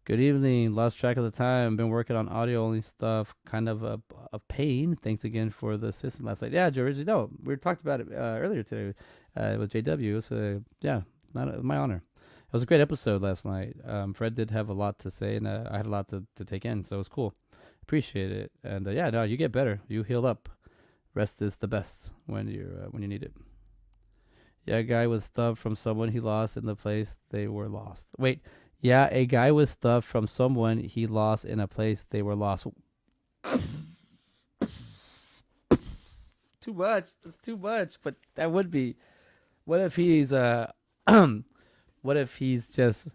Good evening. Lost track of the time. Been working on audio only stuff. Kind of a pain. Thanks again for the assistant last night. Yeah, George. No, we talked about it earlier today with JW. So yeah, my honor. It was a great episode last night. Fred did have a lot to say, and I had a lot to take in, so it was cool. Appreciate it. And yeah, no, you get better. You heal up. Rest is the best when you need it. Yeah, a guy with stuff from someone he lost in the place they were lost. Wait, yeah, a guy with stuff from someone he lost in a place they were lost. Too much. That's too much. But that would be. What if he's what if he's just.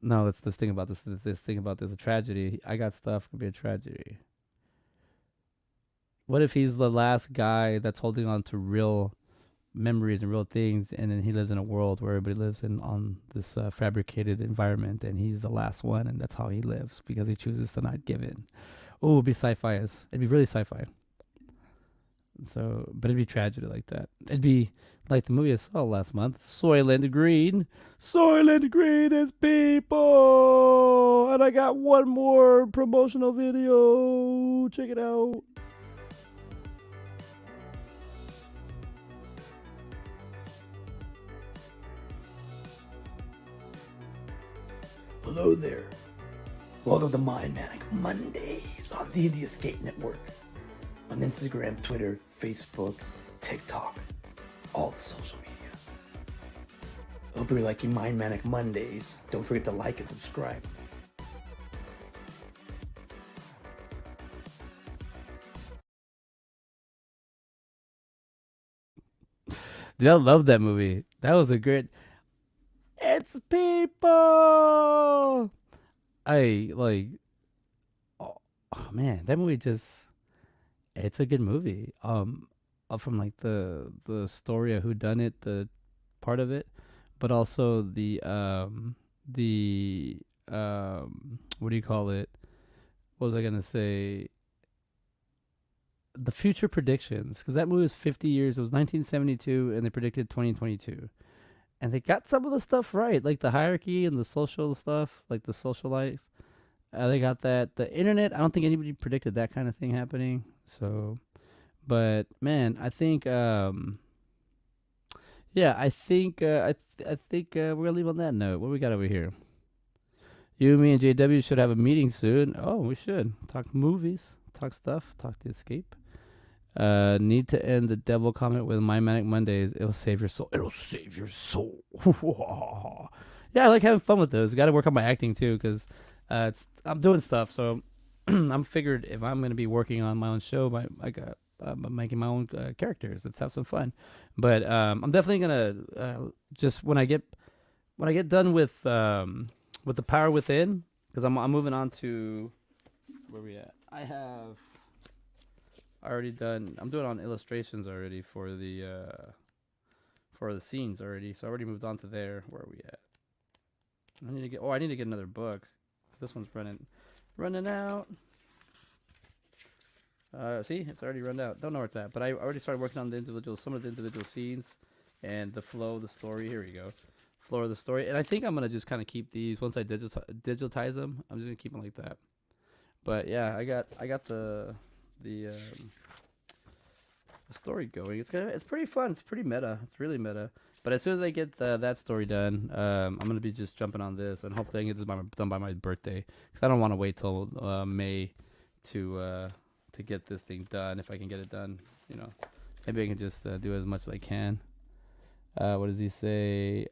No, let's think about this. This thing about this. A tragedy. I Got Stuff could be a tragedy. What if he's the last guy that's holding on to real memories and real things, and then he lives in a world where everybody lives on this fabricated environment, and he's the last one, and that's how he lives because he chooses to not give in. Oh, it'd be sci-fi. It'd be really sci-fi. So, but it'd be tragedy like that. It'd be like the movie I saw last month, Soylent Green. Soylent Green is people, and I got one more promotional video. Check it out. Hello there. Welcome to My Manic Mondayz on the Indie Escape Network. On Instagram, Twitter, Facebook, TikTok, all the social medias. I hope you're liking My Manic Mondayz. Don't forget to like and subscribe. Dude, I love that movie. That was a great. It's people. I like. Oh man, that movie just. It's a good movie. From like the story of who done it, the part of it, but also the what do you call it? What was I gonna say? The future predictions, because that movie was 50 years. It was 1972, and they predicted 2022, and they got some of the stuff right, like the hierarchy and the social stuff, like the social life. They got that. The internet, I don't think anybody predicted that kind of thing happening. So, but man, I think, yeah, I think we're gonna leave on that note. What we got over here? You, me, and JW should have a meeting soon. Oh, we should talk movies, talk stuff, talk the escape. Need to end the devil comment with My Manic Mondayz. It'll save your soul. It'll save your soul. Yeah, I like having fun with those. Got to work on my acting too, because I'm doing stuff. So I'm figured if I'm gonna be working on my own show, I'm making my own characters. Let's have some fun. But I'm definitely gonna just when I get done with the Power Within, because I'm moving on to where we at. I have already done. I'm doing on illustrations already for the scenes already. So I already moved on to there. Where are we at? I need to get another book. This one's running out. See, it's already run out. Don't know where it's at, but I already started working on some of the individual scenes and the flow of the story. Here we go, flow of the story. And I think I'm gonna just kind of keep these once I digitize them. I'm just gonna keep them like that. But yeah, I got the story going. It's pretty fun. It's pretty meta. It's really meta. But as soon as I get that story done, I'm gonna be just jumping on this, and hopefully I can get this done by my birthday, because I don't want to wait till May to get this thing done. If I can get it done, maybe I can just do as much as I can. What does he say?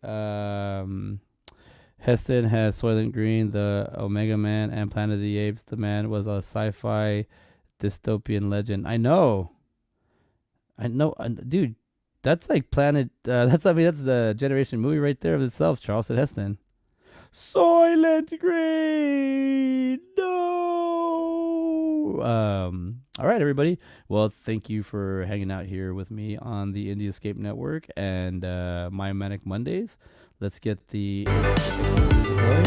Heston has Soylent Green, the Omega Man, and Planet of the Apes. The man was a sci-fi dystopian legend. I know, dude. That's like Planet. That's the Generation movie right there of itself. Charleston Heston. Soylent Green. No. All right, everybody. Well, thank you for hanging out here with me on the Indie Escape Network and My Manic Mondayz. Let's get the going.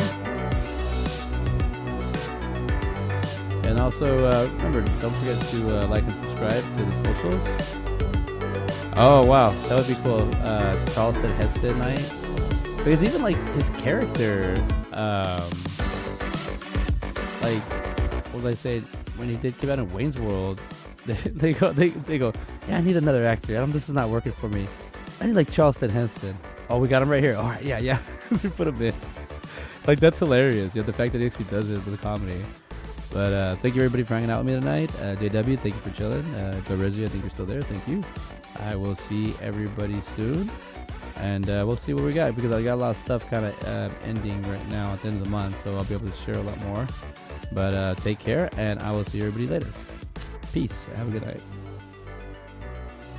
And also, remember, don't forget to like and subscribe to the socials. Oh, wow. That would be cool. Charleston Heston night. Because even, like, his character, like, what was I saying? When he did come out in Wayne's World, they go, yeah, I need another actor. This is not working for me. I need, like, Charleston Heston. Oh, we got him right here. All right, yeah. We put him in. Like, that's hilarious. The fact that he actually does it with a comedy. But thank you, everybody, for hanging out with me tonight. JW, thank you for chilling. Joe Rizzi, I think you're still there. Thank you. I will see everybody soon. And we'll see what we got, because I got a lot of stuff kind of ending right now at the end of the month. So I'll be able to share a lot more. But take care, and I will see everybody later. Peace. Have a good night.